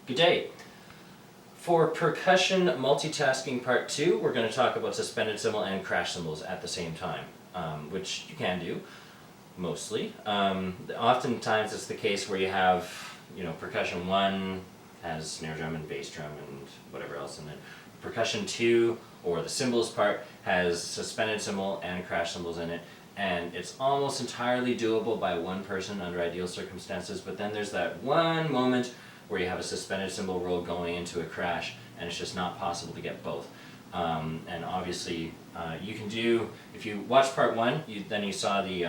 Good day. For percussion multitasking part 2, we're going to talk about suspended cymbal and crash cymbals at the same time, which you can do, mostly. Oftentimes it's the case where you have, percussion 1 has snare drum and bass drum and whatever else, and then percussion 2, or the cymbals part, has suspended cymbal and crash cymbals in it, and it's almost entirely doable by one person under ideal circumstances, but then there's that one moment where you have a suspended cymbal roll going into a crash, and it's just not possible to get both. And obviously, you can do, if you watch part 1, then you saw the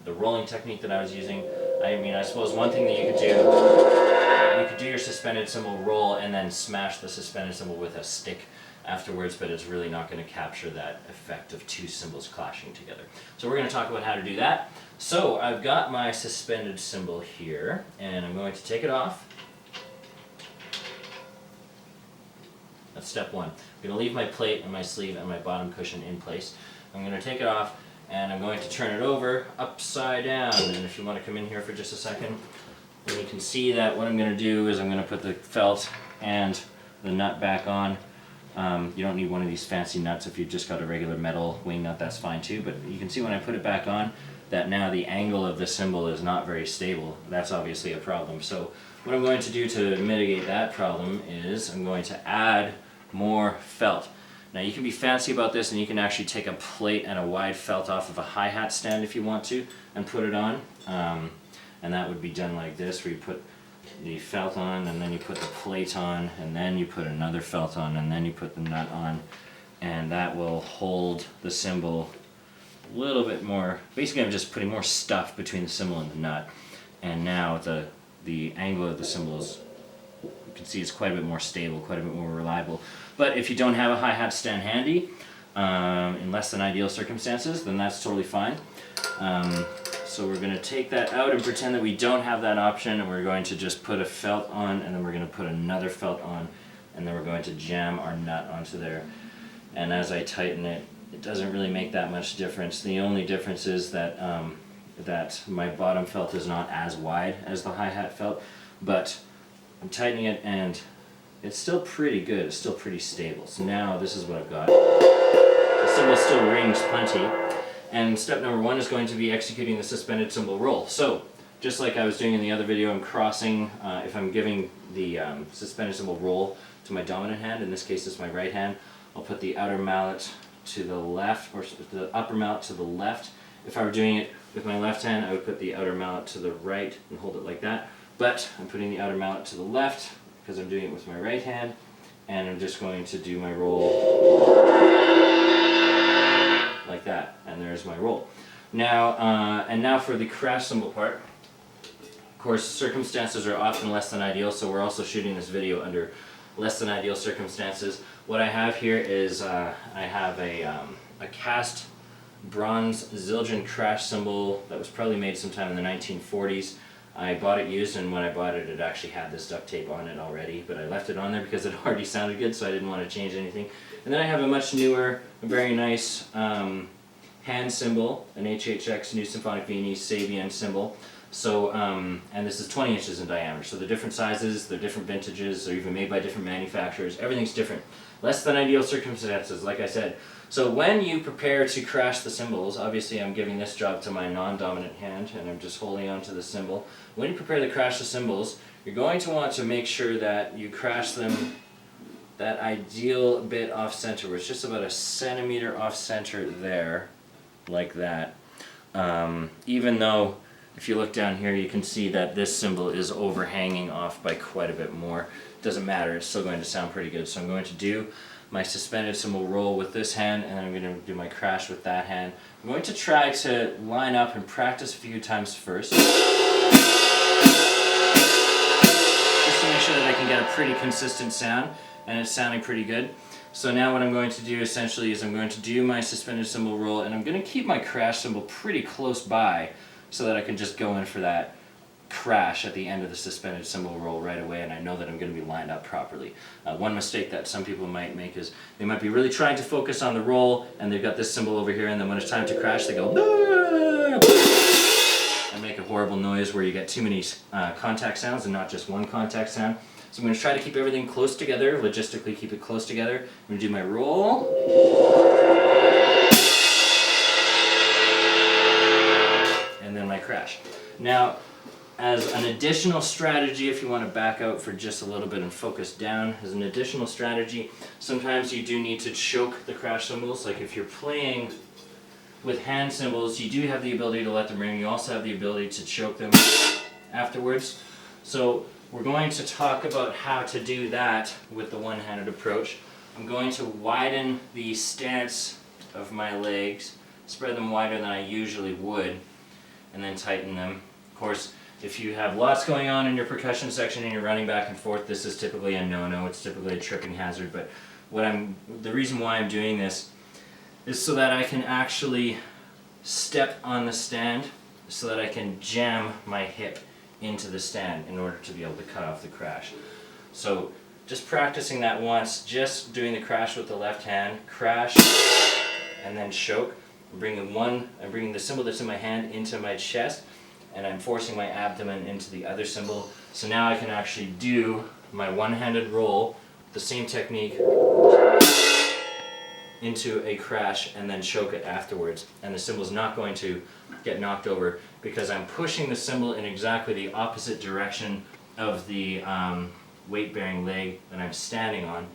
rolling technique that I was using. I suppose one thing that you could do your suspended cymbal roll and then smash the suspended cymbal with a stick afterwards, but it's really not going to capture that effect of two cymbals clashing together. So we're going to talk about how to do that. So I've got my suspended cymbal here, and I'm going to take it off. That's step 1. I'm going to leave my plate and my sleeve and my bottom cushion in place. I'm going to take it off and I'm going to turn it over upside down. And if you want to come in here for just a second, then you can see that what I'm going to do is I'm going to put the felt and the nut back on. You don't need one of these fancy nuts. If you've just got a regular metal wing nut, that's fine too. But you can see when I put it back on that now the angle of the cymbal is not very stable. That's obviously a problem. So what I'm going to do to mitigate that problem is I'm going to add more felt. Now you can be fancy about this, and you can actually take a plate and a wide felt off of a hi-hat stand if you want to and put it on, and that would be done like this, where you put the felt on and then you put the plate on and then you put another felt on and then you put the nut on, and that will hold the cymbal a little bit more. Basically I'm just putting more stuff between the cymbal and the nut, and now the angle of the cymbal is, you can see, it's quite a bit more stable, quite a bit more reliable. But if you don't have a hi-hat stand handy, in less than ideal circumstances, then that's totally fine. So we're going to take that out and pretend that we don't have that option, and we're going to just put a felt on, and then we're going to put another felt on, and then we're going to jam our nut onto there. And as I tighten it, it doesn't really make that much difference. The only difference is that, that my bottom felt is not as wide as the hi-hat felt, but I'm tightening it and it's still pretty good, it's still pretty stable. So now this is what I've got. The cymbal still rings plenty, and step number 1 is going to be executing the suspended cymbal roll. So just like I was doing in the other video, I'm crossing, if I'm giving the suspended cymbal roll to my dominant hand, in this case it's my right hand, I'll put the outer mallet to the left, or the upper mallet to the left. If I were doing it with my left hand, I would put the outer mallet to the right and hold it like that. But I'm putting the outer mallet to the left because I'm doing it with my right hand, and I'm just going to do my roll like that, and there's my roll. Now, and now for the crash cymbal part. Of course, circumstances are often less than ideal, so we're also shooting this video under less than ideal circumstances. What I have here is I have a cast bronze Zildjian crash cymbal that was probably made sometime in the 1940s. I bought it used, and when I bought it, it actually had this duct tape on it already, but I left it on there because it already sounded good, so I didn't want to change anything. And then I have a much newer, very nice hand cymbal, an HHX New Symphonic Viennese Sabian cymbal. So, and this is 20 inches in diameter, so they're different sizes, they're different vintages, they're even made by different manufacturers, everything's different. Less than ideal circumstances, like I said. So when you prepare to crash the cymbals, obviously I'm giving this job to my non-dominant hand, and I'm just holding onto the cymbal. When you prepare to crash the cymbals, you're going to want to make sure that you crash them that ideal bit off center, which is just about a centimeter off center there, like that. Even though, if you look down here, you can see that this cymbal is overhanging off by quite a bit more. It doesn't matter, it's still going to sound pretty good. So I'm going to do my suspended cymbal roll with this hand, and I'm going to do my crash with that hand. I'm going to try to line up and practice a few times first, just to make sure that I can get a pretty consistent sound, and it's sounding pretty good. So now what I'm going to do essentially is I'm going to do my suspended cymbal roll, and I'm going to keep my crash cymbal pretty close by so that I can just go in for that crash at the end of the suspended cymbal roll right away, and I know that I'm going to be lined up properly. One mistake that some people might make is they might be really trying to focus on the roll, and they've got this cymbal over here, and then when it's time to crash they go and make make a horrible noise where you get too many contact sounds and not just one contact sound. So I'm going to try to keep everything close together, logistically keep it close together. I'm going to do my roll. And then my crash. Now, as an additional strategy, if you want to back out for just a little bit and focus down, as an additional strategy, sometimes you do need to choke the crash cymbals. Like if you're playing with hand cymbals, you do have the ability to let them ring. You also have the ability to choke them afterwards. So we're going to talk about how to do that with the one-handed approach. I'm going to widen the stance of my legs, spread them wider than I usually would, and then tighten them. Of course, if you have lots going on in your percussion section and you're running back and forth, this is typically a no-no. It's typically a tripping hazard. But the reason why I'm doing this is so that I can actually step on the stand, so that I can jam my hip into the stand in order to be able to cut off the crash. So just practicing that once, just doing the crash with the left hand, crash, and then choke. I'm bringing the cymbal that's in my hand into my chest, and I'm forcing my abdomen into the other cymbal. So now I can actually do my one-handed roll, the same technique, into a crash and then choke it afterwards. And the cymbal's not going to get knocked over because I'm pushing the cymbal in exactly the opposite direction of the weight-bearing leg that I'm standing on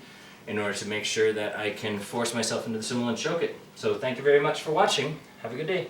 in order to make sure that I can force myself into the cymbal and choke it. So thank you very much for watching. Have a good day.